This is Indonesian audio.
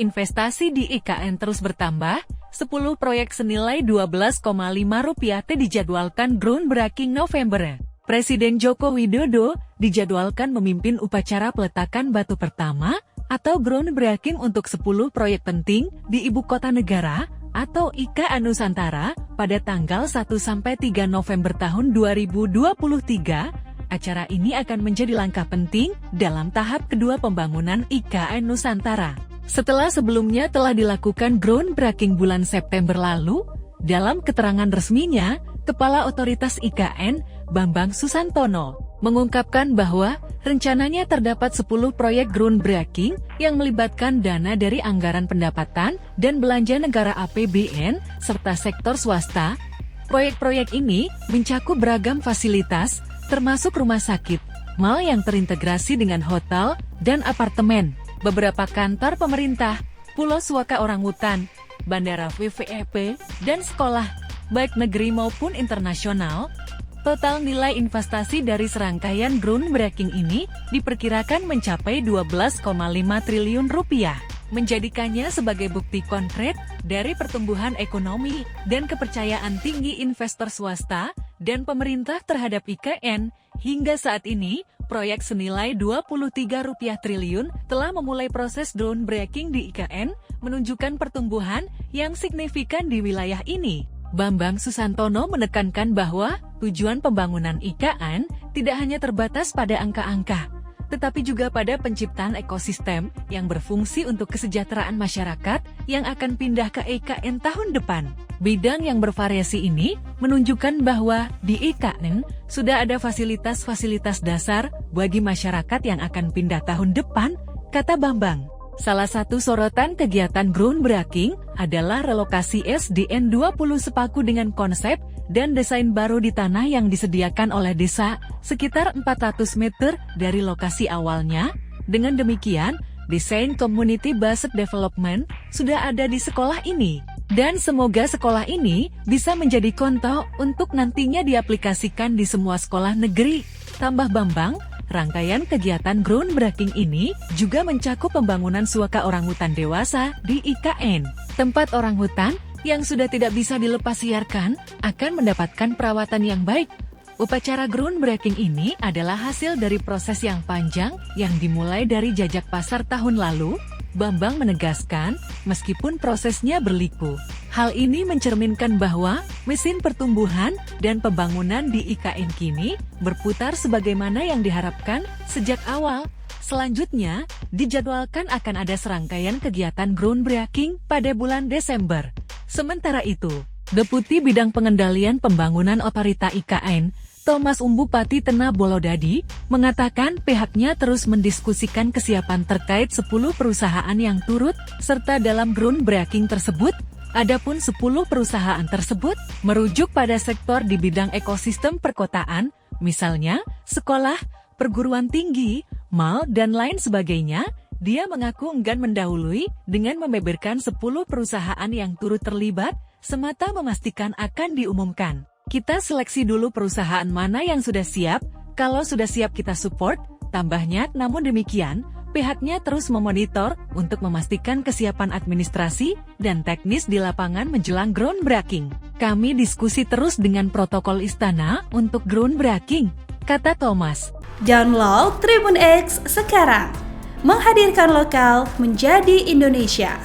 investasi di IKN terus bertambah, 10 proyek senilai Rp12,5 dijadwalkan groundbreaking November. Presiden Joko Widodo dijadwalkan memimpin upacara peletakan batu pertama atau groundbreaking untuk 10 proyek penting di Ibu Kota Negara atau IKN Nusantara pada tanggal 1–3 November tahun 2023. Acara ini akan menjadi langkah penting dalam tahap kedua pembangunan IKN Nusantara. Setelah sebelumnya telah dilakukan groundbreaking bulan September lalu, dalam keterangan resminya, Kepala Otoritas IKN, Bambang Susantono, mengungkapkan bahwa rencananya terdapat 10 proyek groundbreaking yang melibatkan dana dari anggaran pendapatan dan belanja negara APBN serta sektor swasta. Proyek-proyek ini mencakup beragam fasilitas, termasuk rumah sakit, mal yang terintegrasi dengan hotel dan apartemen, beberapa kantor pemerintah, pulau suaka orangutan, bandara VVIP, dan sekolah, baik negeri maupun internasional. Total nilai investasi dari serangkaian groundbreaking ini diperkirakan mencapai Rp12,5 triliun, menjadikannya sebagai bukti konkret dari pertumbuhan ekonomi dan kepercayaan tinggi investor swasta dan pemerintah terhadap IKN. Hingga saat ini, proyek senilai Rp23 triliun telah memulai proses groundbreaking di IKN, menunjukkan pertumbuhan yang signifikan di wilayah ini. Bambang Susantono menekankan bahwa tujuan pembangunan IKN tidak hanya terbatas pada angka-angka, tetapi juga pada penciptaan ekosistem yang berfungsi untuk kesejahteraan masyarakat yang akan pindah ke IKN tahun depan. Bidang yang bervariasi ini menunjukkan bahwa di IKN sudah ada fasilitas-fasilitas dasar bagi masyarakat yang akan pindah tahun depan, kata Bambang. Salah satu sorotan kegiatan groundbreaking adalah relokasi SDN 20 Sepaku dengan konsep dan desain baru di tanah yang disediakan oleh desa, sekitar 400 meter dari lokasi awalnya. Dengan demikian, desain community-based development sudah ada di sekolah ini. Dan semoga sekolah ini bisa menjadi contoh untuk nantinya diaplikasikan di semua sekolah negeri, tambah Bambang. Rangkaian kegiatan groundbreaking ini juga mencakup pembangunan suaka orangutan dewasa di IKN. Tempat orangutan yang sudah tidak bisa dilepas liarkan akan mendapatkan perawatan yang baik. Upacara groundbreaking ini adalah hasil dari proses yang panjang yang dimulai dari jajak pasar tahun lalu. Bambang menegaskan, meskipun prosesnya berliku, hal ini mencerminkan bahwa mesin pertumbuhan dan pembangunan di IKN kini berputar sebagaimana yang diharapkan sejak awal. Selanjutnya, dijadwalkan akan ada serangkaian kegiatan groundbreaking pada bulan Desember. Sementara itu, Deputi Bidang Pengendalian Pembangunan Otorita IKN, Thomas Umbupati Tena Bolodadi, mengatakan pihaknya terus mendiskusikan kesiapan terkait 10 perusahaan yang turut serta dalam groundbreaking tersebut. Adapun 10 perusahaan tersebut merujuk pada sektor di bidang ekosistem perkotaan, misalnya sekolah, perguruan tinggi, mal, dan lain sebagainya. Dia mengaku enggan mendahului dengan membeberkan 10 perusahaan yang turut terlibat, semata memastikan akan diumumkan. Kita seleksi dulu perusahaan mana yang sudah siap, kalau sudah siap kita support, tambahnya. Namun demikian, pihaknya terus memonitor untuk memastikan kesiapan administrasi dan teknis di lapangan menjelang groundbreaking. Kami diskusi terus dengan protokol istana untuk groundbreaking, kata Thomas. Download Tribun X sekarang, menghadirkan lokal menjadi Indonesia.